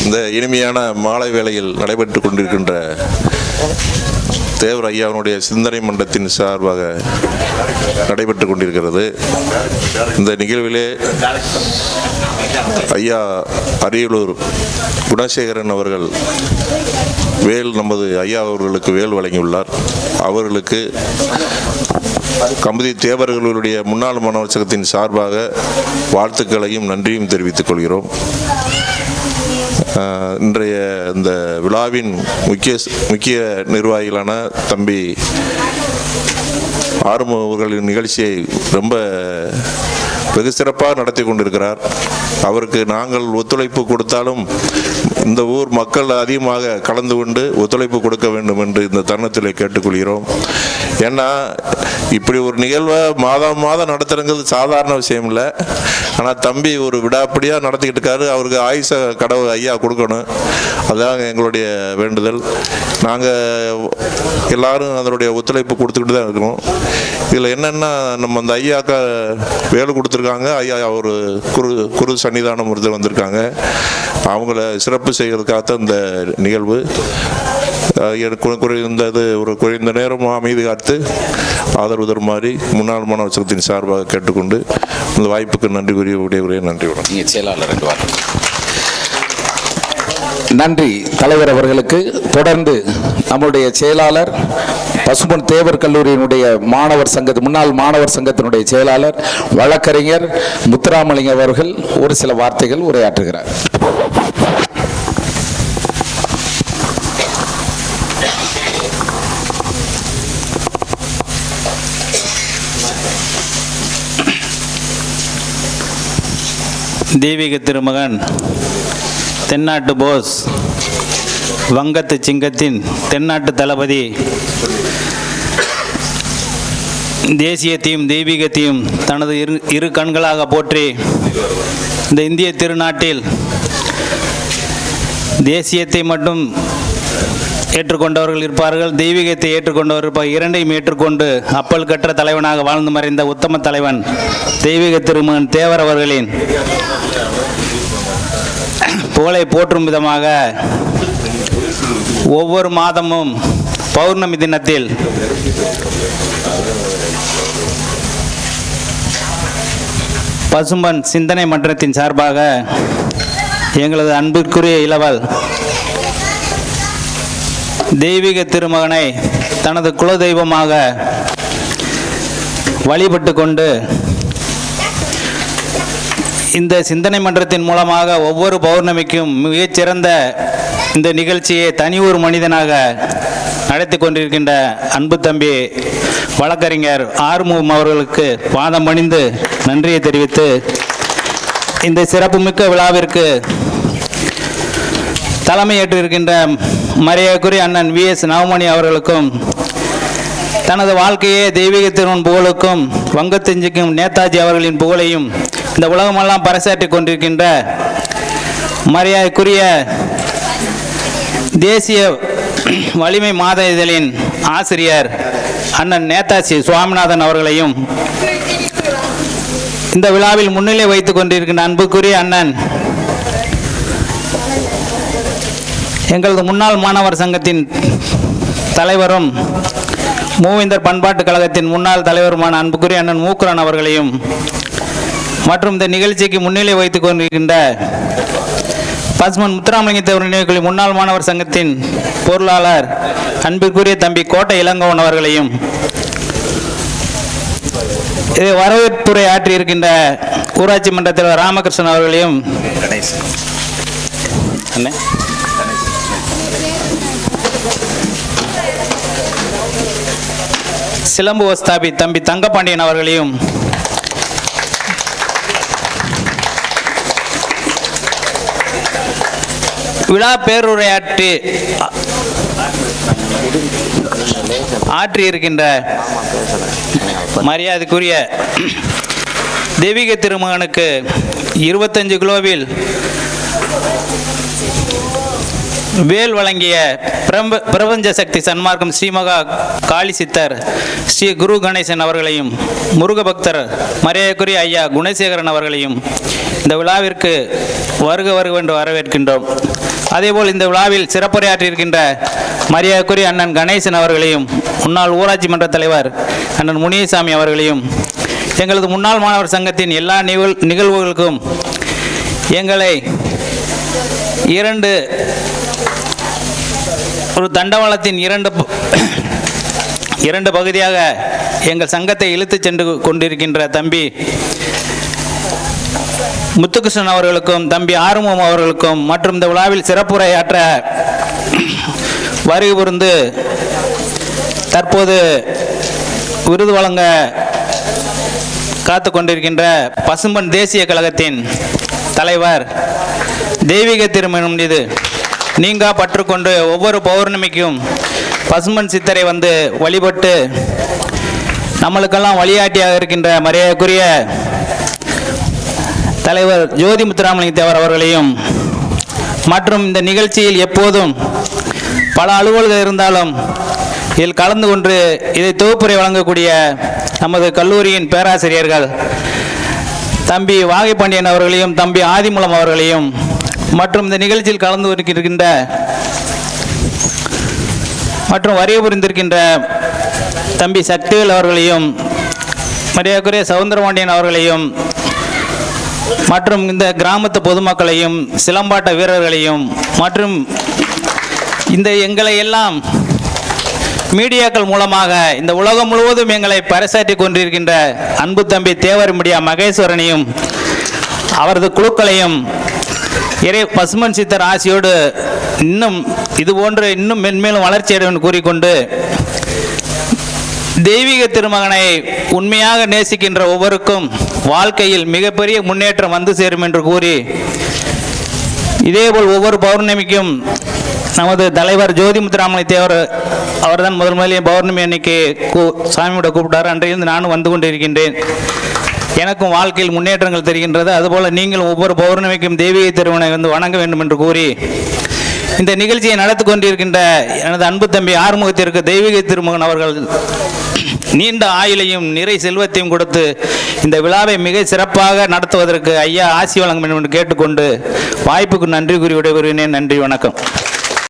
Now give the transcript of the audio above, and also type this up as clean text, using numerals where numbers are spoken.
இந்த இனிமையான மாலை வேளையில் நடைபெற்று கொண்டிருக்கின்ற தேவர் ஐயாவுடைய சிந்தனை மன்றத்தின் சார்பாக நடைபெற்று கொண்டிருக்கிறது. இந்த நிகழ்விலே ஐயா அரியலூர் குணசேகரன் அவர்கள் நமது ஐயா அவர்களுக்கு வேல் வழங்கியுள்ளார். அவர்களுக்கு கம்பதி தேவர்களுடைய முன்னாள் மாணவர் சங்கத்தின் சார்பாக வாழ்த்துக்களையும் நன்றியும் தெரிவித்துக் கொள்கிறோம். இன்றைய இந்த விழாவின் முக்கிய நிர்வாகிகளான தம்பி ஆறுமுக அவர்களின் நிகழ்ச்சியை ரொம்ப வெகு சிறப்பாக நடத்தி கொண்டிருக்கிறார். அவருக்கு நாங்கள் ஒத்துழைப்பு கொடுத்தாலும் இந்த ஊர் மக்கள் அதிகமாக கலந்து கொண்டு ஒத்துழைப்பு கொடுக்க வேண்டும் என்று இந்த தருணத்தில் கேட்டுக்கொள்கிறோம். ஏன்னா இப்படி ஒரு நிகழ்வை மாதம் நடத்துறது சாதாரண விஷயம் இல்லை. ஆனால் தம்பி ஒரு விடாப்படியாக நடத்திக்கிட்டு இருக்காரு. அவருக்கு ஆயுச கடவுள் ஐயா கொடுக்கணும். அதான் எங்களுடைய வேண்டுதல். நாங்கள் எல்லாரும் அதனுடைய ஒத்துழைப்பு கொடுத்துக்கிட்டு தான் இருக்கோம். இதில் என்னென்னா நம்ம அந்த ஐயாக்கா வேலை கொடுத்துருக்காங்க. ஐயா ஒரு குரு சன்னிதானம் ஒருத்தர் வந்திருக்காங்க. அவங்கள சிறப்பு செய்வதற்காக இந்த நிகழ்வு. குறைந்த நேரம் அமைதி காத்து ஆதரவு தருமாறி முன்னாள் மாணவர் சங்கத்தின் சார்பாக கேட்டுக்கொண்டு இந்த வாய்ப்புக்கு நன்றி கூறிய நன்றி. செயலாளர் நன்றி தலைவர் அவர்களுக்கு. தொடர்ந்து நம்முடைய செயலாளர் பசும்பொன் தேவர் கல்லூரியினுடைய முன்னாள் மாணவர் சங்கத்தினுடைய செயலாளர் வழக்கறிஞர் முத்துராமலிங்கம் அவர்கள் ஒரு சில வார்த்தைகள் உரையாற்றுகிறார். தெய்வீக திருமகன், தென்னாட்டு போஸ், வங்கத்து சிங்கத்தின் தென்னாட்டு தளபதி, தேசியத்தையும் தெய்வீகத்தையும் தனது இரு கண்களாக போற்றி இந்த இந்திய திருநாட்டில் தேசியத்தை மட்டும் ஏற்றுக்கொண்டவர்கள் இருப்பார்கள், தெய்வீகத்தை ஏற்றுக்கொண்டவர் இருப்பார். இரண்டையும் ஏற்றுக்கொண்டு அப்பல் கற்ற தலைவனாக வாழ்ந்து மறைந்த உத்தம தலைவன் தெய்வீக திருமகன் தேவர் அவர்களின் புகழை போற்றும் விதமாக ஒவ்வொரு மாதமும் பௌர்ணமி தினத்தில் பசும்பொன் சிந்தனை மன்றத்தின் சார்பாக எங்களது அன்பிற்குரிய இளவல் தெய்வீக திருமகனை தனது குலதெய்வமாக வழிபட்டு கொண்டு இந்த சிந்தனை மன்றத்தின் மூலமாக ஒவ்வொரு பௌர்ணமிக்கும் மிகச்சிறந்த இந்த நிகழ்ச்சியை தனி ஒரு மனிதனாக நடத்தி கொண்டிருக்கின்ற அன்பு தம்பி வழக்கறிஞர் ஆறுமுகம் அவர்களுக்கு பாதம் பணிந்து நன்றியை தெரிவித்து இந்த சிறப்புமிக்க விழாவிற்கு தலைமையேற்றிருக்கின்ற மரியாதைக்குரிய அண்ணன் VS நவமணி அவர்களுக்கும் தனது வாழ்க்கையே தெய்வீக திருமகன் புகழுக்கும் வங்கத்தெஞ்சுக்கும் நேதாஜி அவர்களின் புகழையும் இந்த உலகமெல்லாம் பறைசாற்றி கொண்டிருக்கின்ற மரியாதைக்குரிய தேசிய வலிமை மாத இதழின் ஆசிரியர் அண்ணன் நேதாஜி சுவாமிநாதன் அவர்களையும் இந்த விழாவில் முன்னிலை வைத்துக் கொண்டிருக்கின்ற அன்புக்குரிய அண்ணன் எங்களது முன்னாள் மாணவர் சங்கத்தின் தலைவரும் மூவேந்தர் பண்பாட்டு கழகத்தின் முன்னாள் தலைவருமான அன்புக்குரிய அண்ணன் மூக்குரன் அவர்களையும் மற்றும் இந்த நிகழ்ச்சிக்கு முன்னிலை வைத்துக் கொண்டிருக்கின்ற பசும்பொன் முத்துராமலிங்க தேவர் நினைவுக்குழு முன்னாள் மாணவர் சங்கத்தின் பொருளாளர் அன்பிற்குரிய தம்பி கோட்டை இளங்கோவன் அவர்களையும் இதை வரவேற்புரை ஆற்றியிருக்கின்ற ஊராட்சி மன்ற தலைவர் ராமகிருஷ்ணன் அவர்களையும் சிலம்பு வஸ்தாபி தம்பி தங்கப்பாண்டியன் அவர்களையும் விழா பேருரையாற்றி ஆற்றியிருக்கின்ற மரியாதைக்குரிய தெய்வீக திருமகனுக்கு 25 கிலோவில் வேல் வழங்கிய பிரபஞ்ச சக்தி சன்மார்க்கம் ஸ்ரீமகா காளி சித்தர் ஸ்ரீ குரு கணேசன் அவர்களையும், முருக பக்தர் மரியாதைக்குரிய ஐயா குணசேகரன் அவர்களையும் இந்த விழாவிற்கு வருக வருக என்று வரவேற்கின்றோம். அதேபோல் இந்த விழாவில் சிறப்புரையாற்றியிருக்கின்ற மரியாதைக்குரிய அண்ணன் கணேசன் அவர்களையும், முன்னாள் ஊராட்சி மன்ற தலைவர் அண்ணன் முனியசாமி அவர்களையும், எங்களது முன்னாள் மாணவர் சங்கத்தின் எல்லா நிகழ்வுகளுக்கும் எங்களை ஒரு தண்டவாளத்தின் இரண்டு பகுதியாக எங்கள் சங்கத்தை இழுத்துச் சென்று கொண்டிருக்கின்ற தம்பி முத்துகிருஷ்ணன் அவர்களுக்கும், தம்பி ஆறுமுகம் அவர்களுக்கும் மற்றும் இந்த விழாவில் சிறப்புரையாற்ற வருகை புரிந்து தற்போது விருது வழங்க காத்து கொண்டிருக்கின்ற பசும்பொன் தேசிய கழகத்தின் தலைவர் தெய்வீக திருமணம் மீது நீங்கா பற்றுக்கொண்டு ஒவ்வொரு பௌர்ணமிக்கும் பசும்பொன் சித்தரை வந்து வழிபட்டு நம்மளுக்கெல்லாம் வழிகாட்டியாக இருக்கின்ற மரியாதைக்குரிய தலைவர் ஜோதி முத்துராமலிங்க தேவர் அவர்களையும் மற்றும் இந்த நிகழ்ச்சியில் எப்போதும் பல அலுவல்கள் இருந்தாலும் இதில் கலந்து கொண்டு இதை தொகுப்புரை வழங்கக்கூடிய நமது கல்லூரியின் பேராசிரியர்கள் தம்பி வாகைப்பாண்டியன் அவர்களையும், தம்பி ஆதிமூலம் அவர்களையும் மற்றும் இந்த நிகழ்ச்சியில் கலந்து இருக்கின்ற மற்றும் வரிய புரிந்திருக்கின்ற தம்பி சக்திவேல் அவர்களையும், மரியாதைக்குரிய சவுந்தரபாண்டியன் அவர்களையும் மற்றும் இந்த கிராமத்து பொதுமக்களையும், சிலம்பாட்ட வீரர்களையும் மற்றும் இந்த எங்களை எல்லாம் மீடியாக்கள் மூலமாக இந்த உலகம் முழுவதும் எங்களை பறைசாற்றி கொண்டிருக்கின்ற அன்பு தம்பி தேவர் மீடியா மகேஸ்வரனையும் அவரது குழுக்களையும் பசும்பொன் சித்தர் ஆசியோடு இன்னும் இதுபோன்று இன்னும் மென்மேலும் வளர்ச்சி அடையும் கூறிக்கொண்டு தெய்வீக திருமகனை உண்மையாக நேசிக்கின்ற ஒவ்வொருக்கும் வாழ்க்கையில் மிகப்பெரிய முன்னேற்றம் வந்து சேரும் என்று கூறி, இதேபோல் ஒவ்வொரு பௌர்ணமிக்கும் நமது தலைவர் ஜோதி முத்துராமலிங்க தேவர் அவர்தான் முதலிலே பௌர்ணமி அன்னைக்கு சாமியோட கூப்பிட்டார். அன்றையிலிருந்து நானும் வந்து கொண்டிருக்கின்றேன். எனக்கும் வாழ்க்கையில் முன்னேற்றங்கள் தெரிகின்றது. அதுபோல் நீங்களும் ஒவ்வொரு பௌர்ணமிக்கும் தெய்வீக திருமணை வந்து வணங்க வேண்டும் என்று கூறி இந்த நிகழ்ச்சியை நடத்தி கொண்டிருக்கின்ற எனது அன்பு தம்பி ஆறுமுகத்திற்கு தெய்வீக திருமகன் அவர்கள் நீண்ட ஆயுளையும் நிறை செல்வத்தையும் கொடுத்து இந்த விழாவை மிக சிறப்பாக நடத்துவதற்கு ஐயா ஆசி வழங்க வேண்டும் என்று கேட்டுக்கொண்டு வாய்ப்புக்கு நன்றி கூறி விடைபெறுகிறேன். நன்றி, வணக்கம்.